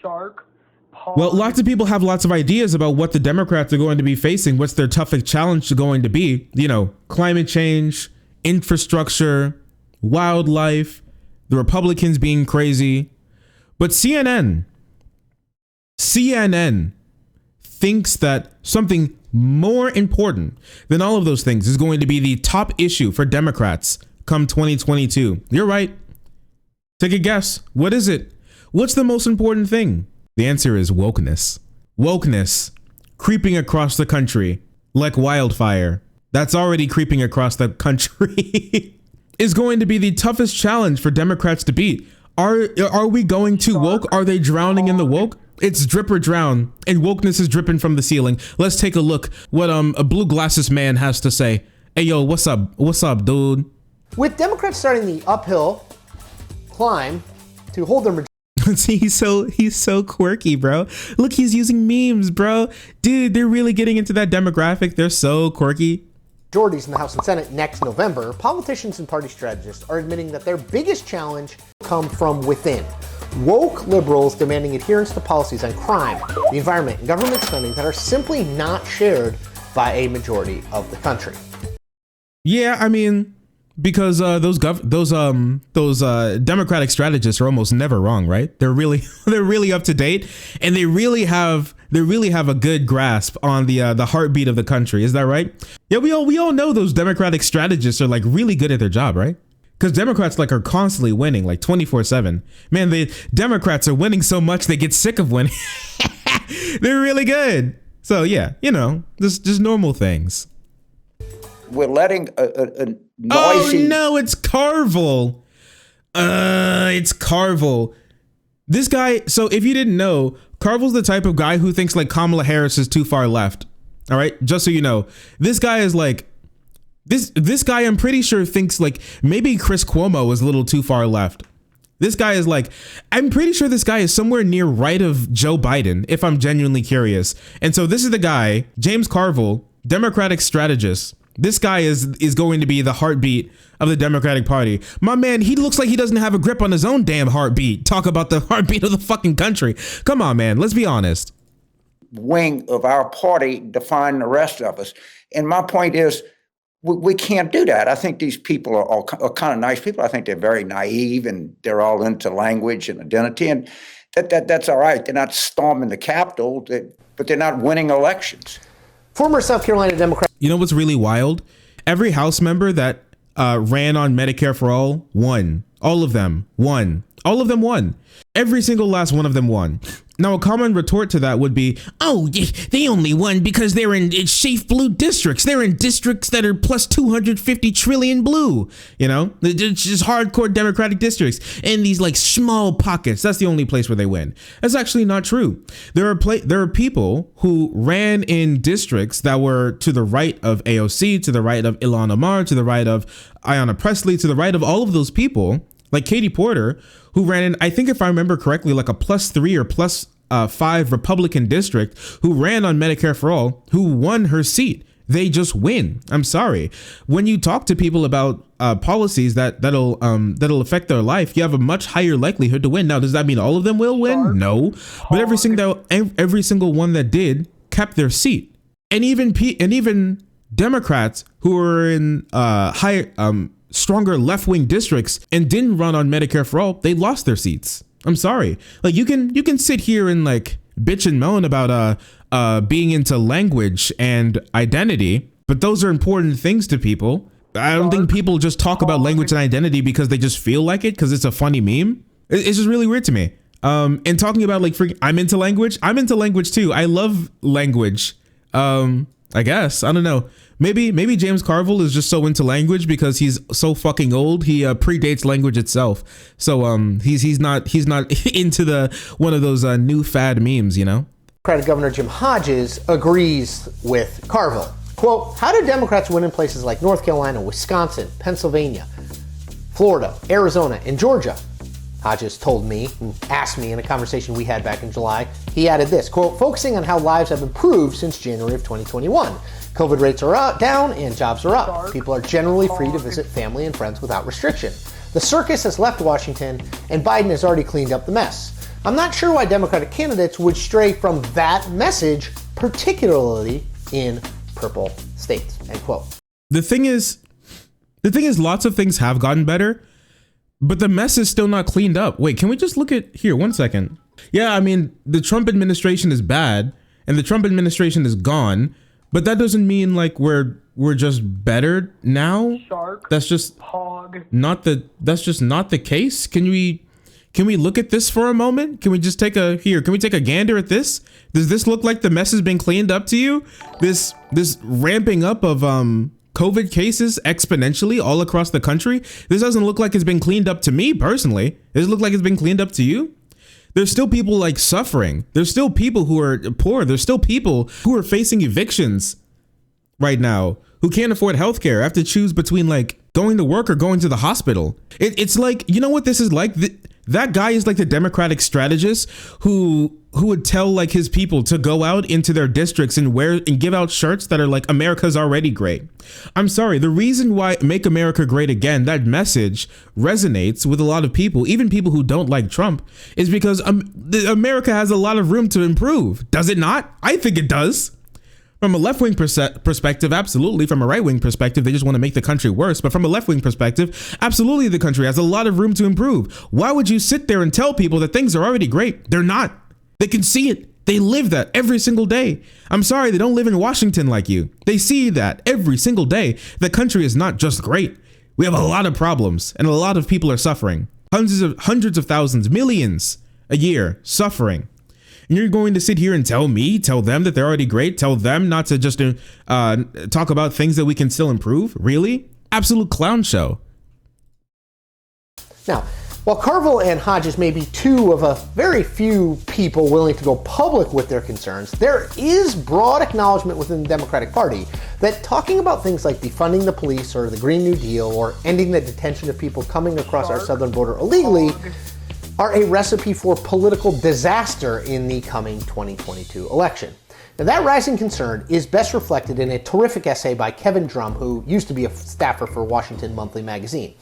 stark Well, lots of people have lots of ideas about what the Democrats are going to be facing. What's their toughest challenge going to be? You know, climate change, infrastructure, wildlife, the Republicans being crazy. But CNN thinks that something more important than all of those things is going to be the top issue for Democrats come 2022. You're right. Take a guess. What is it? What's the most important thing? The answer is wokeness. Wokeness creeping across the country like wildfire. That's already creeping across the country. Is going to be the toughest challenge for Democrats to beat. Are we going too woke? Are they drowning in the woke? It's drip or drown, and wokeness is dripping from the ceiling. Let's take a look what a blue glasses man has to say. Hey yo, what's up? What's up, dude? With Democrats starting the uphill climb to hold their majority. he's so quirky, bro. Look, he's using memes, bro. Dude, they're really getting into that demographic. They're so quirky. Majorities in the House and Senate next November, politicians and party strategists are admitting that their biggest challenge come from within. Woke liberals demanding adherence to policies on crime, the environment, and government spending that are simply not shared by a majority of the country. Yeah, I mean, because those Democratic strategists are almost never wrong, right? They're really up to date, and they really have a good grasp on the heartbeat of the country. Is that right? Yeah, we all know those Democratic strategists are like really good at their job, right? Because Democrats like are constantly winning, like 24/7. Man, the Democrats are winning so much they get sick of winning. They're really good. So yeah, you know, just normal things. We're letting a noisy... Oh no, it's Carville. It's Carville. This guy, so if you didn't know, Carville's the type of guy who thinks like Kamala Harris is too far left. All right, just so you know, this guy is like, this guy I'm pretty sure thinks like maybe Chris Cuomo is a little too far left. This guy is like, I'm pretty sure this guy is somewhere near right of Joe Biden, if I'm genuinely curious. And so this is the guy, James Carville, Democratic strategist. This guy is going to be the heartbeat of the Democratic Party. My man, he looks like he doesn't have a grip on his own damn heartbeat. Talk about the heartbeat of the fucking country. Come on, man. Let's be honest. Wing of our party define the rest of us. And my point is, we can't do that. I think these people are kind of nice people. I think they're very naive and they're all into language and identity. And that's all right. They're not storming the Capitol, but they're not winning elections. Former South Carolina Democrat. You know what's really wild? Every House member that ran on Medicare for All won. All of them won. All of them won. Every single last one of them won. Now, a common retort to that would be, oh, they only won because they're in safe blue districts. They're in districts that are plus 250 trillion blue. You know, it's just hardcore Democratic districts and these like small pockets. That's the only place where they win. That's actually not true. There are people who ran in districts that were to the right of AOC, to the right of Ilhan Omar, to the right of Ayanna Pressley, to the right of all of those people, like Katie Porter, who ran in, I think if I remember correctly, like a +3 or +5 Republican district, who ran on Medicare for All, who won her seat. They just win. I'm sorry. When you talk to people about policies that'll affect their life, you have a much higher likelihood to win. Now, does that mean all of them will win? No, but every single one that did kept their seat, and even Democrats who are in stronger left-wing districts and didn't run on Medicare for All, they lost their seats. I'm sorry. Like you can sit here and like bitch and moan about being into language and identity, but those are important things to people. I don't think people just talk about language and identity because they just feel like it because it's a funny meme. It's just really weird to me. And talking about like I'm into language. I'm into language too. I love language. I guess, I don't know. Maybe James Carville is just so into language because he's so fucking old. He predates language itself. So he's not into one of those new fad memes, you know. Democratic Governor Jim Hodges agrees with Carville. Quote, how do Democrats win in places like North Carolina, Wisconsin, Pennsylvania, Florida, Arizona, and Georgia? Hodges told me and asked me in a conversation we had back in July. He added this, quote, focusing on how lives have improved since January of 2021. COVID rates are down and jobs are up. People are generally free to visit family and friends without restriction. The circus has left Washington and Biden has already cleaned up the mess. I'm not sure why Democratic candidates would stray from that message, particularly in purple states, end quote. The thing is, lots of things have gotten better, but the mess is still not cleaned up. Wait, can we just look at here 1 second? Yeah, I mean, the Trump administration is bad and the Trump administration is gone, but that doesn't mean like we're just better now. Shark. That's just hog. that's just not the case. Can we look at this for a moment? Can we just take a gander at this? Does this look like the mess has been cleaned up to you? This ramping up of COVID cases exponentially all across the country. This doesn't look like it's been cleaned up to me personally. Does it look like it's been cleaned up to you? There's still people like suffering. There's still people who are poor. There's still people who are facing evictions right now who can't afford healthcare. Have to choose between like going to work or going to the hospital. It's like, you know what this is like? That guy is like the Democratic strategist who would tell like his people to go out into their districts and wear and give out shirts that are like America's already great. I'm sorry. The reason why Make America Great Again, that message resonates with a lot of people, even people who don't like Trump, is because America has a lot of room to improve. Does it not? I think it does. From a left-wing perspective, absolutely. From a right-wing perspective, they just want to make the country worse. But from a left-wing perspective, absolutely, the country has a lot of room to improve. Why would you sit there and tell people that things are already great? They're not. They can see it. They live that every single day. I'm sorry, they don't live in Washington like you. They see that every single day. The country is not just great. We have a lot of problems, and a lot of people are suffering. Hundreds of thousands, millions a year suffering. And you're going to sit here and tell them that they're already great, tell them not to just talk about things that we can still improve? Really? Absolute clown show. Now, while Carville and Hodges may be two of a very few people willing to go public with their concerns, there is broad acknowledgement within the Democratic Party that talking about things like defunding the police or the Green New Deal or ending the detention of people coming across our southern border illegally are a recipe for political disaster in the coming 2022 election. Now, that rising concern is best reflected in a terrific essay by Kevin Drum, who used to be a staffer for Washington Monthly magazine.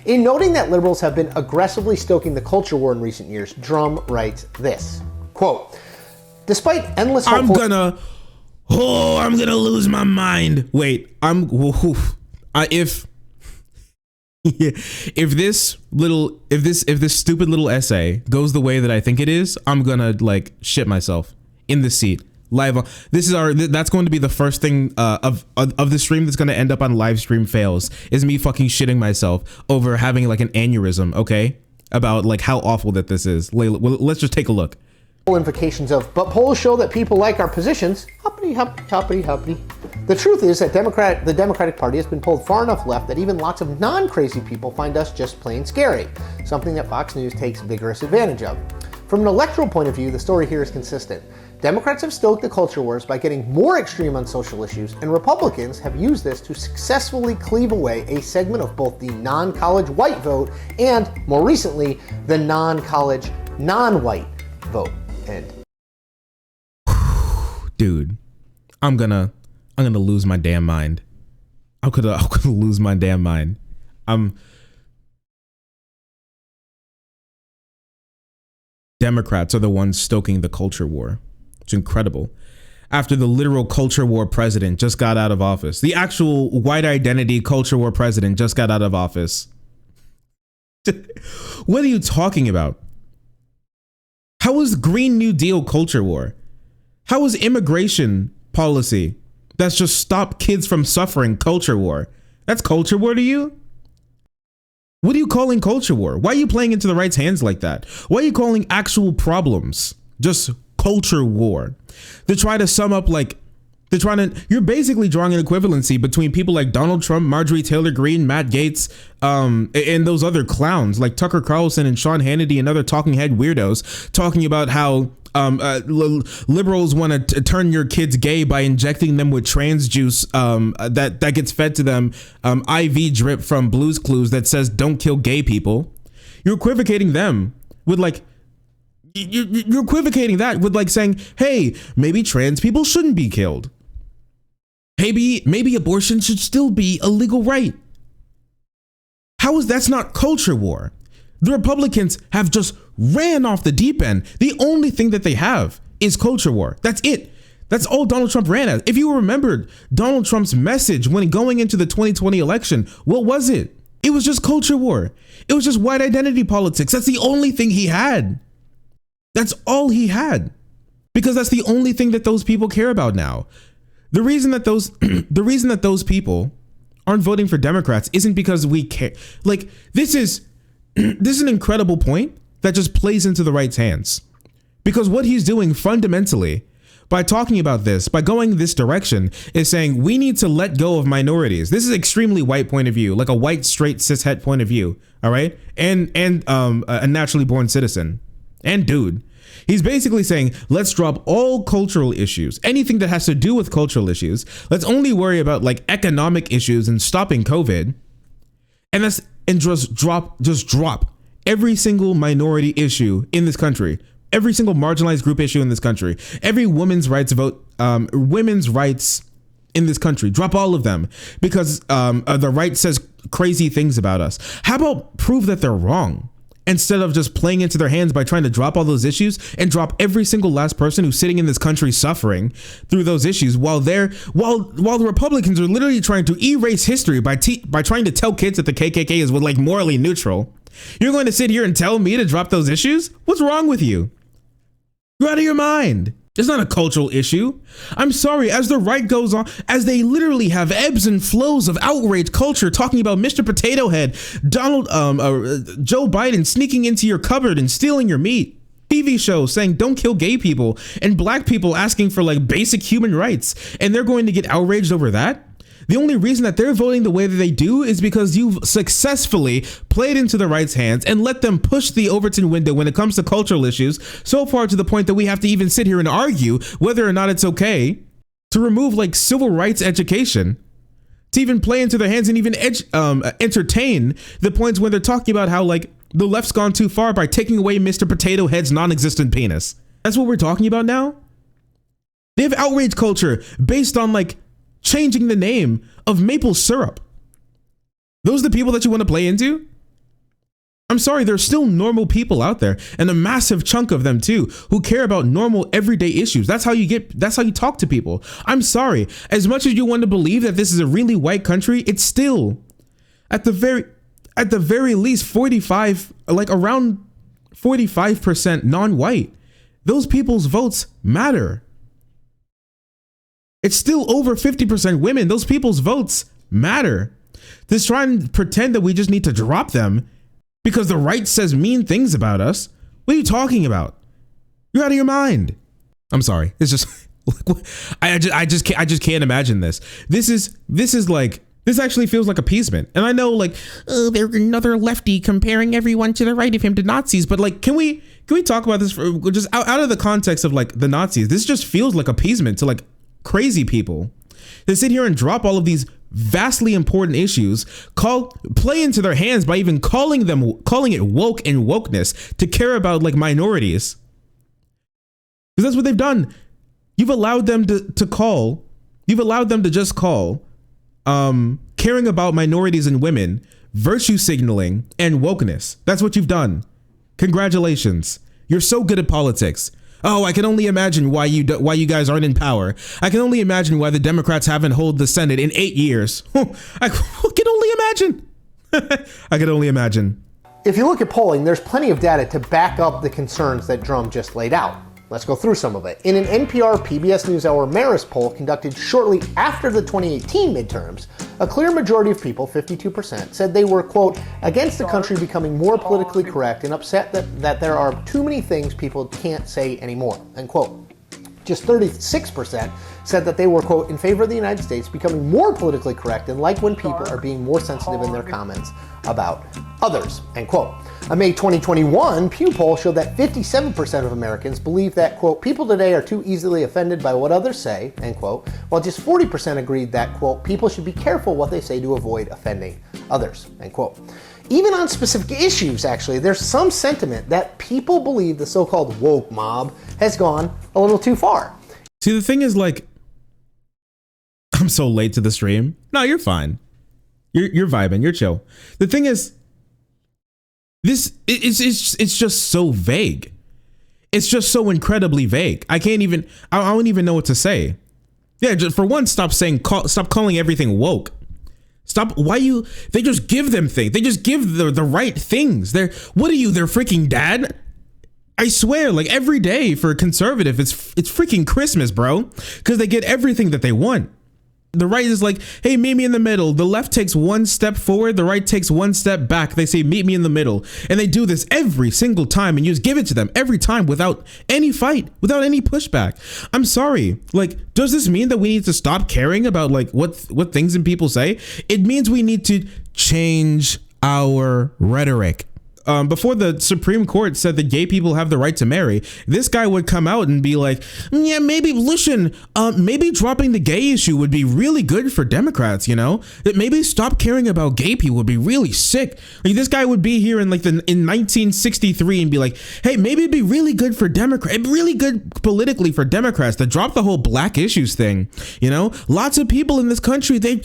In noting that liberals have been aggressively stoking the culture war in recent years, Drum writes this, quote, despite endless I'm gonna lose my mind. Wait, if this stupid little essay goes the way that I think it is, I'm gonna like shit myself in the seat live on. That's going to be the first thing of the stream that's going to end up on live stream fails, is me fucking shitting myself over having like an aneurysm, okay, about like how awful that this is. Let's just take a look. Invocations of, but polls show that people like our positions. Hoppity, hoppity, hoppity, hoppity. The truth is that the Democratic Party has been pulled far enough left that even lots of non-crazy people find us just plain scary, something that Fox News takes vigorous advantage of. From an electoral point of view, the story here is consistent. Democrats have stoked the culture wars by getting more extreme on social issues, and Republicans have used this to successfully cleave away a segment of both the non-college white vote and, more recently, the non-college non-white vote. And dude, I'm gonna lose my damn mind. I'm gonna lose my damn mind. Democrats are the ones stoking the culture war. It's incredible. After the literal culture war president just got out of office, the actual white identity culture war president just got out of office. What are you talking about? How was Green New Deal culture war? How was immigration policy that's just stopped kids from suffering culture war? That's culture war to you? What are you calling culture war? Why are you playing into the right's hands like that? Why are you calling actual problems just culture war? To try to sum up like, you're basically drawing an equivalency between people like Donald Trump, Marjorie Taylor Greene, Matt Gaetz, and those other clowns like Tucker Carlson and Sean Hannity and other talking head weirdos talking about how liberals want to turn your kids gay by injecting them with trans juice that gets fed to them, IV drip from Blue's Clues that says don't kill gay people. You're equivocating them with like, you're equivocating that with like saying, hey, maybe trans people shouldn't be killed. Maybe abortion should still be a legal right. How is that's not culture war? The Republicans have just ran off the deep end. The only thing that they have is culture war. That's it. That's all Donald Trump ran as. If you remembered Donald Trump's message when going into the 2020 election, what was it? It was just culture war. It was just white identity politics. That's the only thing he had. That's all he had. Because that's the only thing that those people care about now. The reason that those people aren't voting for Democrats isn't because we care. Like, this is an incredible point that just plays into the right's hands. Because what he's doing fundamentally by talking about this, by going this direction, is saying we need to let go of minorities. This is extremely white point of view, like a white, straight, cishet point of view. All right. And a naturally born citizen and dude. He's basically saying, let's drop all cultural issues, anything that has to do with cultural issues. Let's only worry about like economic issues and stopping COVID. And just drop every single minority issue in this country, every single marginalized group issue in this country, every women's rights in this country, drop all of them because the right says crazy things about us. How about prove that they're wrong? Instead of just playing into their hands by trying to drop all those issues and drop every single last person who's sitting in this country suffering through those issues while the Republicans are literally trying to erase history by trying to tell kids that the KKK is like morally neutral. You're going to sit here and tell me to drop those issues? What's wrong with you? You're out of your mind. It's not a cultural issue. I'm sorry, as the right goes on, as they literally have ebbs and flows of outrage culture talking about Mr. Potato Head, Joe Biden sneaking into your cupboard and stealing your meat, TV shows saying don't kill gay people, and black people asking for like basic human rights, and they're going to get outraged over that? The only reason that they're voting the way that they do is because you've successfully played into the right's hands and let them push the Overton window when it comes to cultural issues so far to the point that we have to even sit here and argue whether or not it's okay to remove like civil rights education, to even play into their hands and even entertain the points when they're talking about how like the left's gone too far by taking away Mr. Potato Head's non-existent penis. That's what we're talking about now. They have outrage culture based on like changing the name of maple syrup. Those are the people that you want to play into? I'm sorry, there's still normal people out there, and a massive chunk of them too, who care about normal everyday issues. That's how you talk to people. I'm sorry, as much as you want to believe that this is a really white country, it's still at the very least 45, like around 45% non-white. Those people's votes matter. It's still over 50% women. Those people's votes matter. Just try and pretend that we just need to drop them because the right says mean things about us. What are you talking about? You're out of your mind. I'm sorry. It's just, I just can't imagine this. This actually feels like appeasement. And I know like, oh, there's another lefty comparing everyone to the right of him to Nazis. But like, can we talk about this for just out of the context of like the Nazis? This just feels like appeasement to like crazy people. They sit here and drop all of these vastly important issues, play into their hands by even calling it woke and wokeness to care about like minorities. Because that's what they've done. You've allowed them to just call caring about minorities and women virtue signaling and wokeness. That's what you've done. Congratulations. You're so good at politics. Oh, I can only imagine why you guys aren't in power. I can only imagine why the Democrats haven't held the Senate in 8 years. I can only imagine. I can only imagine. If you look at polling, there's plenty of data to back up the concerns that Drum just laid out. Let's go through some of it. In an NPR PBS NewsHour Marist poll conducted shortly after the 2018 midterms, a clear majority of people, 52%, said they were, quote, against the country becoming more politically correct and upset that there are too many things people can't say anymore, end quote. Just 36% said that they were, quote, in favor of the United States becoming more politically correct and like when people are being more sensitive in their comments about others, end quote. A May 2021 Pew poll showed that 57% of Americans believe that, quote, people today are too easily offended by what others say, end quote, while just 40% agreed that, quote, people should be careful what they say to avoid offending others, end quote. Even on specific issues, actually, there's some sentiment that people believe the so-called woke mob has gone a little too far. See, the thing is, like, I'm so late to the stream. No, you're fine. You're vibing. You're chill. The thing is, It's just so vague. It's just so incredibly vague. I don't even know what to say. Yeah, just for one, stop calling everything woke. They just give them things. They just give the right things. They're their freaking dad? I swear, like every day for a conservative, it's freaking Christmas, bro. Because they get everything that they want. The right is like, hey, meet me in the middle. The left takes one step forward. The right takes one step back. They say, meet me in the middle. And they do this every single time. And you just give it to them every time without any fight, without any pushback. I'm sorry. Like, does this mean that we need to stop caring about like what things and people say? It means we need to change our rhetoric. Before the Supreme Court said that gay people have the right to marry, this guy would come out and be like, yeah, maybe dropping the gay issue would be really good for Democrats, you know? That maybe stop caring about gay people would be really sick. Like, this guy would be here in 1963 and be like, hey, maybe it'd be really good for Democrats, really good politically for Democrats to drop the whole black issues thing, you know? Lots of people in this country, they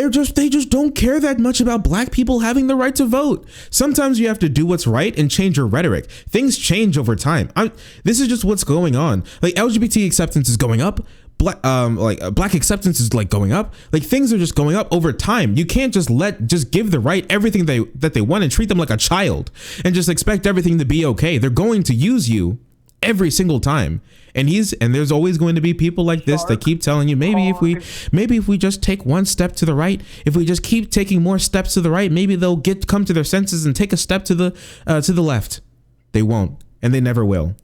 just don't care that much about black people having the right to vote. Sometimes you have to do what's right and change your rhetoric. Things change over time. This is just what's going on. Like, LGBT acceptance is going up. Black acceptance is like going up. Like, things are just going up over time. You can't just give the right everything that they want and treat them like a child and just expect everything to be okay. They're going to use you every single time. And there's always going to be people like this that keep telling you, maybe if we just take one step to the right, if we just keep taking more steps to the right, maybe they'll come to their senses and take a step to the left. They won't, and they never will.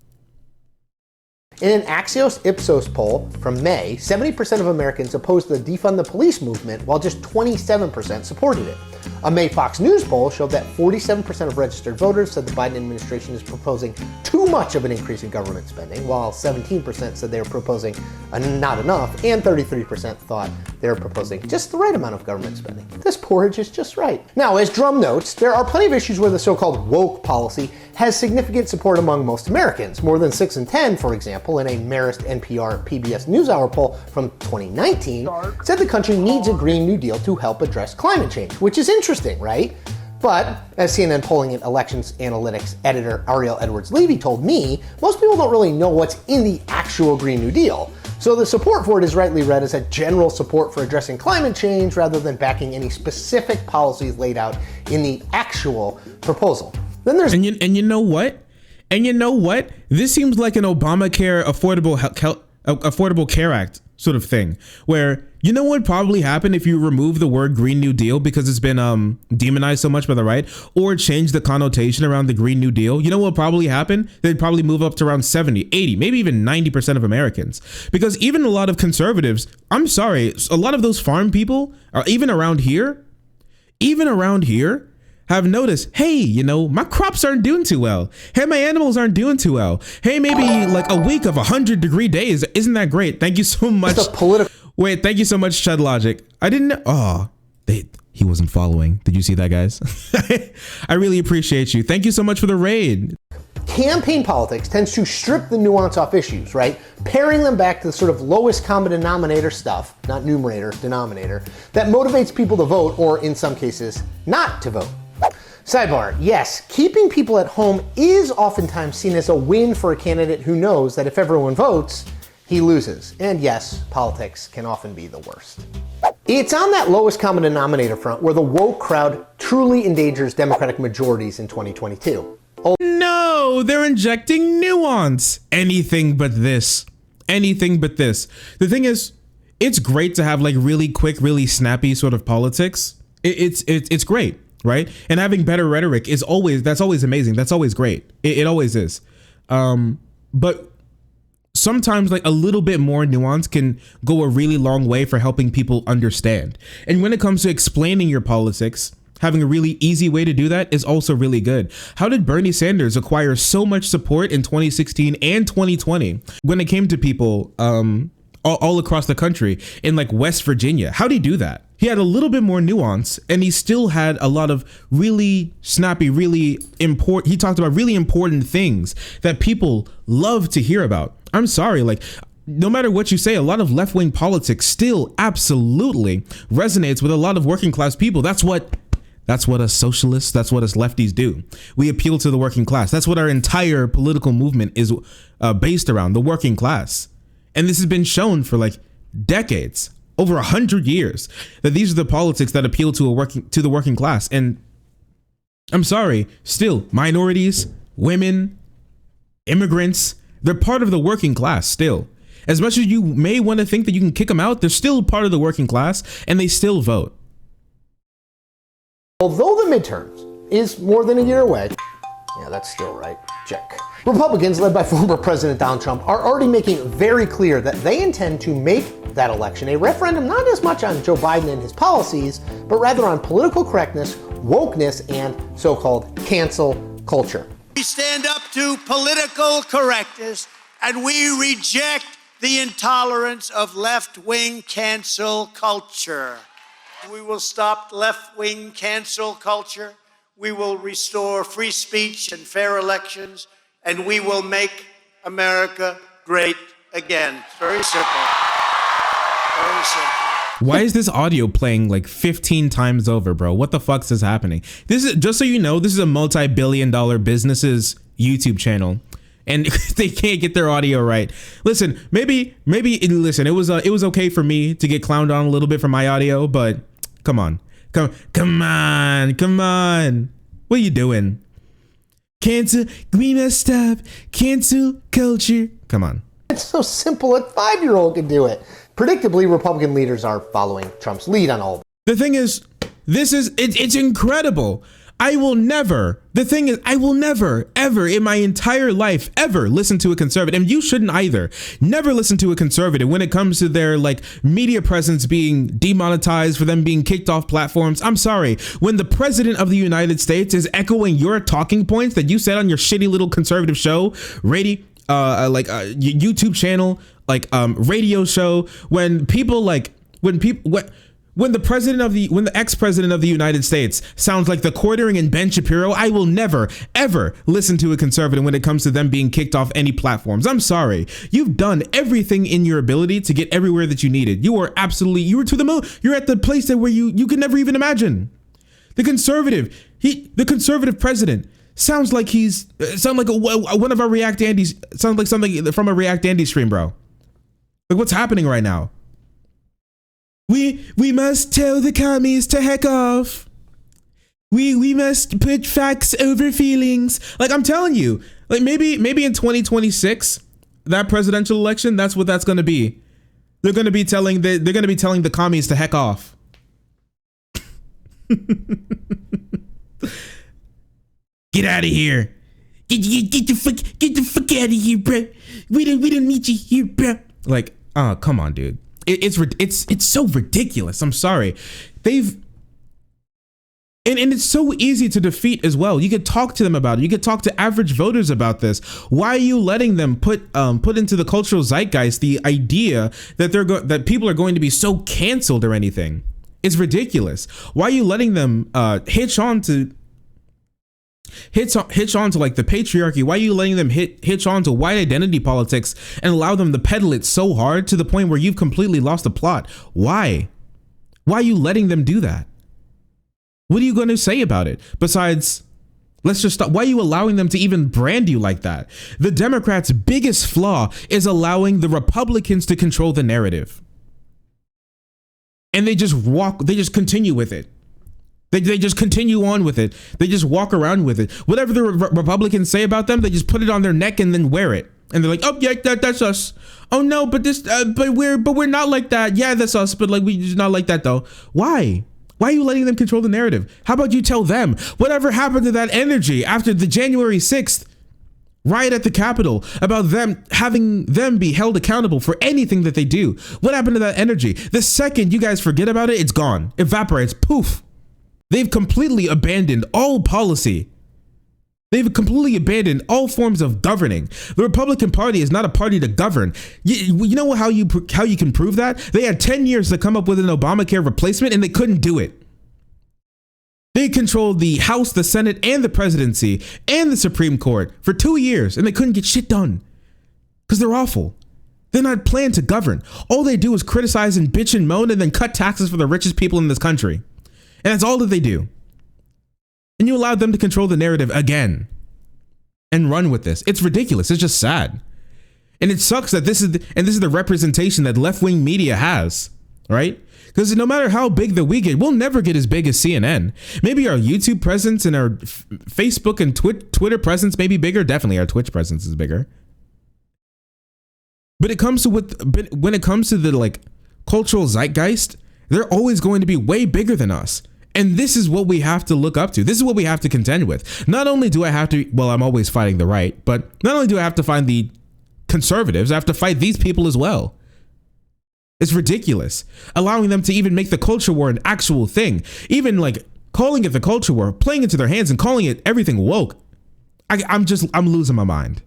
In an Axios Ipsos poll from May, 70% of Americans opposed the defund the police movement, while just 27% supported it. A May Fox News poll showed that 47% of registered voters said the Biden administration is proposing too much of an increase in government spending, while 17% said they were proposing not enough, and 33% thought they were proposing just the right amount of government spending. This porridge is just right. Now, as Drum notes, there are plenty of issues where the so-called woke policy has significant support among most Americans. More than 6 in 10, for example, in a Marist NPR PBS NewsHour poll from 2019, said the country needs a Green New Deal to help address climate change, which is interesting, right? But, as CNN polling and elections analytics editor Ariel Edwards-Levy told me, most people don't really know what's in the actual Green New Deal. So the support for it is rightly read as a general support for addressing climate change rather than backing any specific policies laid out in the actual proposal. Then there's and you know what? This seems like an Obamacare Affordable Care Act sort of thing, where you know what would probably happen if you remove the word Green New Deal because it's been demonized so much by the right, or change the connotation around the Green New Deal. You know what would probably happen? They'd probably move up to around 70, 80, maybe even 90% of Americans. Because even a lot of conservatives, I'm sorry, a lot of those farm people are even around here, have noticed, hey, you know, my crops aren't doing too well. Hey, my animals aren't doing too well. Hey, maybe like a week of 100-degree days. Isn't that great? Thank you so much. Wait, thank you so much, Chud Logic. I didn't know. Oh, he wasn't following. Did you see that, guys? I really appreciate you. Thank you so much for the raid. Campaign politics tends to strip the nuance off issues, right? Paring them back to the sort of lowest common denominator stuff, not numerator, denominator, that motivates people to vote, or in some cases, not to vote. Sidebar, yes, keeping people at home is oftentimes seen as a win for a candidate who knows that if everyone votes, he loses. And yes, politics can often be the worst. It's on that lowest common denominator front where the woke crowd truly endangers Democratic majorities in 2022. No, they're injecting nuance. Anything but this. The thing is, it's great to have like really quick, really snappy sort of politics. It's great. Right? And having better rhetoric that's always amazing. That's always great. It always is. But sometimes like a little bit more nuance can go a really long way for helping people understand. And when it comes to explaining your politics, having a really easy way to do that is also really good. How did Bernie Sanders acquire so much support in 2016 and 2020 when it came to people all across the country in like West Virginia? How'd he do that? He had a little bit more nuance, and he still had a lot of really snappy, he talked about really important things that people love to hear about. I'm sorry, like, no matter what you say, a lot of left-wing politics still absolutely resonates with a lot of working class people. That's what That's what us socialists, that's what us lefties do. We appeal to the working class. That's what our entire political movement is based around, the working class. And this has been shown for like decades, over 100 years, that these are the politics that appeal to the working class. And I'm sorry, still, minorities, women, immigrants, they're part of the working class still. As much as you may want to think that you can kick them out, they're still part of the working class and they still vote. Although the midterms is more than a year away, yeah, that's still right, check. Republicans, led by former President Donald Trump, are already making it very clear that they intend to make that election a referendum not as much on Joe Biden and his policies, but rather on political correctness, wokeness, and so-called cancel culture. We stand up to political correctness and we reject the intolerance of left-wing cancel culture. We will stop left-wing cancel culture. We will restore free speech and fair elections, and we will make America great again. It's very simple. Very simple. Why is this audio playing like 15 times over, bro? What the fuck is happening? This is, just so you know, this is a multi-billion-dollar business's YouTube channel, and they can't get their audio right. Listen, listen, it was okay for me to get clowned on a little bit for my audio, but come on. Come on. What are you doing? Cancel, we messed up. Cancel culture. Come on. It's so simple, a 5-year-old can do it. Predictably, Republican leaders are following Trump's lead on all of it. The thing is, it's incredible. I will never, ever in my entire life, ever listen to a conservative, and you shouldn't either, never listen to a conservative when it comes to their like media presence being demonetized, for them being kicked off platforms. I'm sorry, when the president of the United States is echoing your talking points that you said on your shitty little conservative show, YouTube channel, radio show, when the ex-president of the United States sounds like the quartering in Ben Shapiro, I will never, ever listen to a conservative when it comes to them being kicked off any platforms. I'm sorry. You've done everything in your ability to get everywhere that you needed. You were to the moon. You're at the place that where you could never even imagine. The conservative president sounds like one of our React Andy's, sounds like something from a React Andy stream, bro. Like, what's happening right now? We must tell the commies to heck off. We must put facts over feelings. Like, I'm telling you, like maybe in 2026, that presidential election, that's what that's going to be. They're going to be telling the commies to heck off. Get out of here. Get the fuck out of here, bro. We don't need you here, bro. Like, oh, come on, dude. It's so ridiculous. I'm sorry. And it's so easy to defeat as well. You could talk to them about it. You could talk to average voters about this. Why are you letting them put into the cultural zeitgeist the idea that that people are going to be so canceled or anything? It's ridiculous. Why are you letting them hitch on to like the patriarchy? Why are you letting them hitch on to white identity politics and allow them to peddle it so hard to the point where you've completely lost the plot? Why are you letting them do that? What are you going to say about it besides, let's just stop? Why are you allowing them to even brand you like that? The Democrats' biggest flaw is allowing the Republicans to control the narrative, and they just continue with it. They just continue on with it. They just walk around with it. Whatever the Republicans say about them, they just put it on their neck and then wear it. And they're like, oh yeah, that's us. Oh no, but we're not like that. Yeah, that's us. But like, we just not like that though. Why? Why are you letting them control the narrative? How about you tell them whatever happened to that energy after the January 6th riot at the Capitol, about having them be held accountable for anything that they do? What happened to that energy? The second you guys forget about it, it's gone, evaporates, poof. They've completely abandoned all policy. They've completely abandoned all forms of governing. The Republican Party is not a party to govern. You know how you can prove that? They had 10 years to come up with an Obamacare replacement and they couldn't do it. They controlled the House, the Senate, and the presidency, and the Supreme Court for 2 years, and they couldn't get shit done because they're awful. They're not planned to govern. All they do is criticize and bitch and moan and then cut taxes for the richest people in this country. And that's all that they do. And you allowed them to control the narrative again and run with this. It's ridiculous. It's just sad. And it sucks that this is the representation that left-wing media has, right? Because no matter how big that we get, we'll never get as big as CNN. Maybe our YouTube presence and our Facebook and Twitter presence may be bigger. Definitely our Twitch presence is bigger. But when it comes to the like cultural zeitgeist, they're always going to be way bigger than us. And this is what we have to look up to. This is what we have to contend with. Not only do I have to, well, I'm always fighting the right, but not only do I have to find the conservatives, I have to fight these people as well. It's ridiculous. Allowing them to even make the culture war an actual thing. Even like calling it the culture war, playing into their hands and calling it everything woke. I'm losing my mind.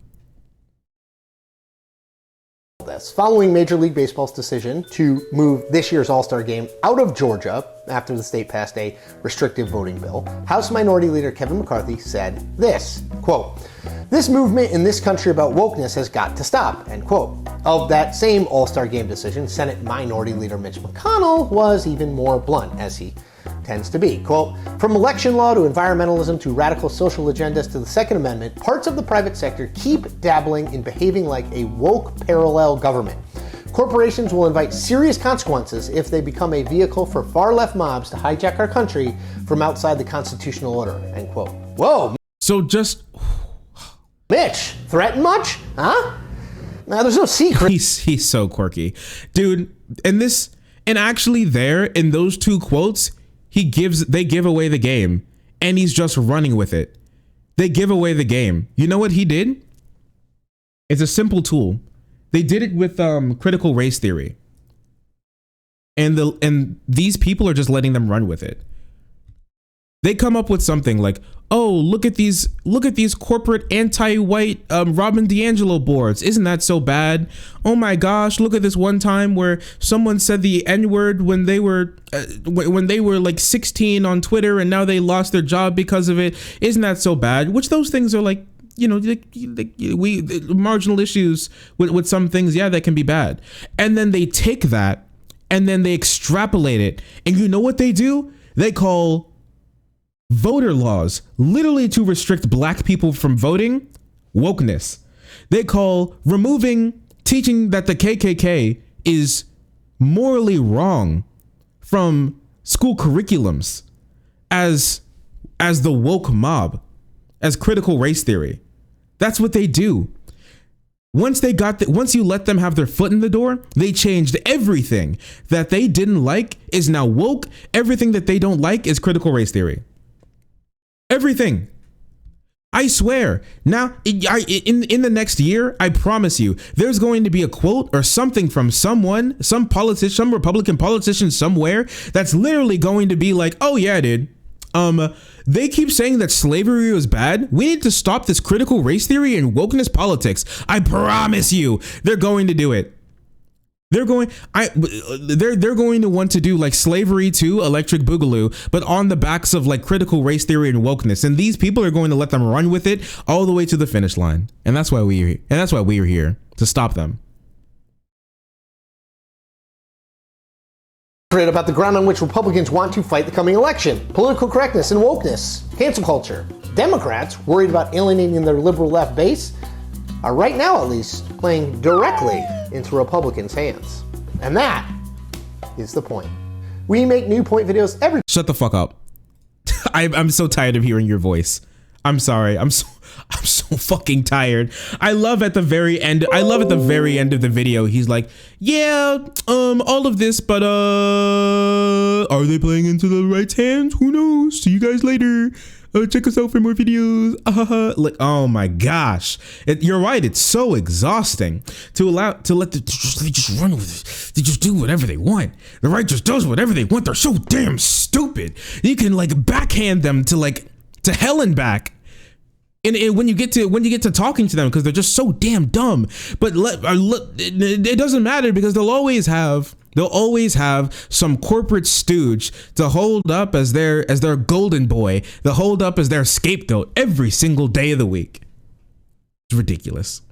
Following Major League Baseball's decision to move this year's All-Star Game out of Georgia after the state passed a restrictive voting bill, House Minority Leader Kevin McCarthy said this, quote, "This movement in this country about wokeness has got to stop," end quote. Of that same All-Star Game decision, Senate Minority Leader Mitch McConnell was even more blunt, as he tends to be. Quote, "From election law to environmentalism to radical social agendas to the Second Amendment, parts of the private sector keep dabbling in behaving like a woke parallel government. Corporations will invite serious consequences if they become a vehicle for far-left mobs to hijack our country from outside the constitutional order," end quote. Whoa. So just... Mitch, threaten much? Huh? Now, there's no secret. He's so quirky. Dude, and actually there, in those two quotes, they give away the game, and he's just running with it. They give away the game. You know what he did? It's a simple tool. They did it with critical race theory. And these people are just letting them run with it. They come up with something like, oh, look at these corporate anti-white Robin DiAngelo boards. Isn't that so bad? Oh my gosh, look at this one time where someone said the N-word when they were like 16 on Twitter and now they lost their job because of it. Isn't that so bad? Which those things are like, you know, marginal issues with some things, yeah, that can be bad. And then they take that and then they extrapolate it. And you know what they do? They call voter laws, literally to restrict black people from voting, wokeness. They call teaching that the KKK is morally wrong from school curriculums as the woke mob, as critical race theory. That's what they do. Once you let them have their foot in the door, they changed everything that they didn't like is now woke. Everything that they don't like is critical race theory. Everything. I swear. Now, in the next year, I promise you, there's going to be a quote or something from some politician, some Republican politician somewhere that's literally going to be like, oh yeah, dude. They keep saying that slavery was bad. We need to stop this critical race theory and wokeness politics. I promise you, they're going to do it. They're going to want to do like Slavery 2, Electric Boogaloo, but on the backs of like critical race theory and wokeness. And these people are going to let them run with it all the way to the finish line. And that's why we are here to stop them. About the ground on which Republicans want to fight the coming election: political correctness and wokeness, cancel culture. Democrats, worried about alienating their liberal left base, are right now at least playing directly into Republicans' hands. And that is the point. We make new point videos every— Shut the fuck up. I'm so tired of hearing your voice. I'm sorry. I'm so fucking tired. I love at the very end of the video, he's like, yeah, all of this, but are they playing into the right hands? Who knows? See you guys later. Check us out for more videos. Like, oh my gosh. You're right. It's so exhausting to let they just run with it. They just do whatever they want. The right just does whatever they want. They're so damn stupid. You can like backhand them to hell and back. And when you get to talking to them, because they're just so damn dumb. But it doesn't matter, because they'll always have some corporate stooge to hold up as their golden boy, to hold up as their scapegoat every single day of the week. It's ridiculous.